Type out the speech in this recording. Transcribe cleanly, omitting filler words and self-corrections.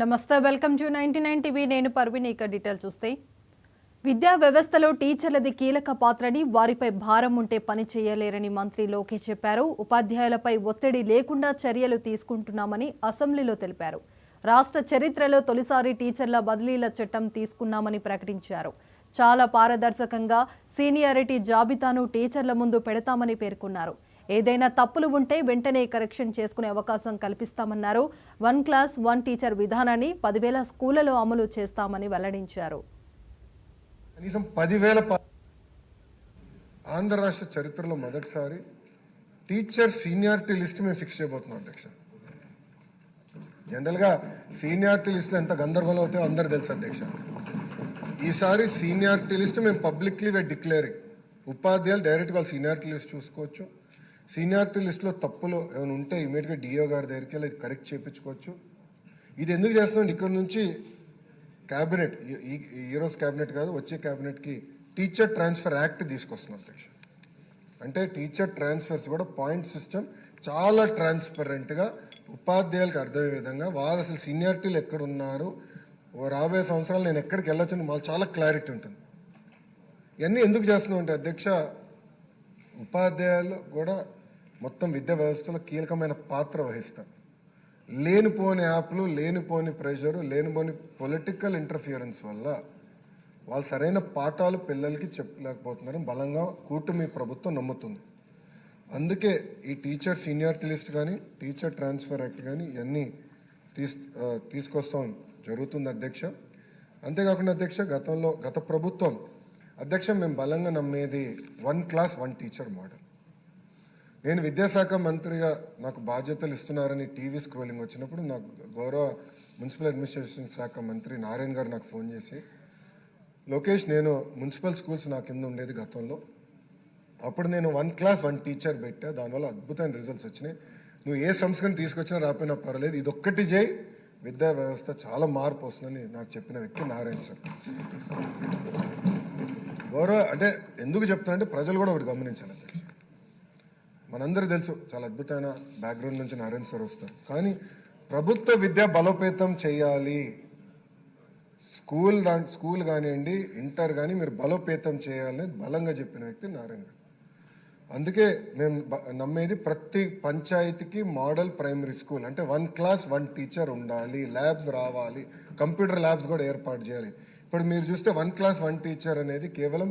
నమస్తే, welcome to 99 TV. నేను పర్వీని. ఇక డీటెయిల్ చూస్తే విద్యా వ్యవస్థలో టీచర్లది కీలక పాత్రని, వారిపై భారం ఉంటే పని చేయలేరని మంత్రి లోకేష్ చెప్పారు. ఉపాధ్యాయులపై ఒత్తిడి లేకుండా చర్యలు తీసుకుంటున్నామని అసెంబ్లీలో తెలిపారు. రాష్ట్ర చరిత్రలో తొలిసారి టీచర్ల బదిలీల చట్టం తీసుకున్నామని ప్రకటించారు. చాలా పారదర్శకంగా సీనియారిటీ జాబితాను టీచర్ల ముందు పెడతామని పేర్కొన్నారు. ఏదైనా తప్పులు ఉంటే వెంటనే కరెక్షన్ చేసుకునే అవకాశం కల్పిస్తామన్నారు. 1 క్లాస్ 1 టీచర్ విధానాన్ని 10,000 స్కూళ్లలో అమలు చేస్తామని వెల్లడించారు. కనీసం 10,000 ఆంధ్ర రాష్ట్ర చరిత్రలో మొదటిసారి టీచర్ సీనియారిటీ లిస్ట్ మేము ఫిక్స్ చేయబోతున్నాం అధ్యక్ష. జనరల్గా సీనియారిటీ లిస్టులో ఎంత గందరగోళం అవుతాయో అందరు తెలుసు అధ్యక్ష. ఈసారి సీనియారిటీ లిస్ట్ మేము పబ్లిక్లీ డిక్లేరింగ్. ఉపాధ్యాయులు డైరెక్ట్గా వాళ్ళ సీనియారిటీ లిస్ట్ చూసుకోవచ్చు. సీనియారిటీ లిస్టులో తప్పులు ఏమైనా ఉంటే ఇమీడియట్గా డిఓ గారి దగ్గరికి వెళ్ళి కరెక్ట్ చేయించుకోవచ్చు. ఇది ఎందుకు చేస్తున్నాం, ఇక్కడ నుంచి క్యాబినెట్, ఈరోజు క్యాబినెట్ కాదు, వచ్చే క్యాబినెట్కి టీచర్ ట్రాన్స్ఫర్ యాక్ట్ తీసుకొస్తున్నాం అధ్యక్ష. అంటే టీచర్ ట్రాన్స్ఫర్స్ కూడా పాయింట్ సిస్టమ్ చాలా ట్రాన్స్పరెంట్గా ఉపాధ్యాయులకు అర్థమయ్యే విధంగా వాళ్ళు అసలు సీనియారిటీలు ఎక్కడ ఉన్నారు, రాబోయే సంవత్సరాలు నేను ఎక్కడికి వెళ్ళొచ్చు వాళ్ళు చాలా క్లారిటీ ఉంటుంది. ఇవన్నీ ఎందుకు చేస్తున్నాం అంటే అధ్యక్ష, ఉపాధ్యాయులు కూడా మొత్తం విద్యా వ్యవస్థలో కీలకమైన పాత్ర వహిస్తారు. లేనిపోని యాప్లు, లేనిపోని ప్రెషరు, లేనిపోని పొలిటికల్ ఇంటర్ఫియరెన్స్ వల్ల వాళ్ళు సరైన పాఠాలు పిల్లలకి చెప్పలేకపోతున్నారని బలంగా కూటమి ప్రభుత్వం నమ్ముతుంది. అందుకే ఈ టీచర్ సీనియారిటీ లిస్ట్ కానీ, టీచర్ ట్రాన్స్ఫర్ యాక్ట్ కానీ ఇవన్నీ తీసుకొస్తాం జరుగుతుంది అధ్యక్ష. అంతేకాకుండా అధ్యక్ష, గత ప్రభుత్వం అధ్యక్ష మేము బలంగా నమ్మేది 1 క్లాస్ 1 టీచర్ మోడల్. నేను విద్యాశాఖ మంత్రిగా నాకు బాధ్యతలు ఇస్తున్నారని టీవీ స్క్రోలింగ్ వచ్చినప్పుడు నాకు గౌరవ మున్సిపల్ అడ్మినిస్ట్రేషన్ శాఖ మంత్రి నారాయణ గారు నాకు ఫోన్ చేసి, లోకేష్ నేను మున్సిపల్ స్కూల్స్ నా కింద ఉండేది గతంలో, అప్పుడు నేను 1 క్లాస్ 1 టీచర్ పెట్టా, దానివల్ల అద్భుతమైన రిజల్ట్స్ వచ్చినాయి. నువ్వు ఏ సంస్థను తీసుకొచ్చినా రాపోయినా పర్వాలేదు, ఇదొక్కటి చేయి, విద్యా వ్యవస్థ చాలా మార్పు వస్తుందని నాకు చెప్పిన వ్యక్తి నారాయణ సార్. గౌరవ అంటే ఎందుకు చెప్తానంటే ప్రజలు కూడా ఒకటి గమనించాలి అధ్యక్ష. మనందరూ తెలుసు చాలా అద్భుతమైన బ్యాక్గ్రౌండ్ నుంచి నారాయణ సార్ వస్తారు, కానీ ప్రభుత్వ విద్య బలోపేతం చేయాలి, స్కూల్ కానివ్వండి, ఇంటర్ కానీ మీరు బలోపేతం చేయాలని బలంగా చెప్పిన వ్యక్తి నారాయణ గారు. అందుకే మేము నమ్మేది ప్రతి పంచాయతీకి మోడల్ ప్రైమరీ స్కూల్ అంటే 1 క్లాస్ 1 టీచర్ ఉండాలి, ల్యాబ్స్ రావాలి, కంప్యూటర్ ల్యాబ్స్ కూడా ఏర్పాటు చేయాలి. ఇప్పుడు మీరు చూస్తే 1 క్లాస్ 1 టీచర్ అనేది కేవలం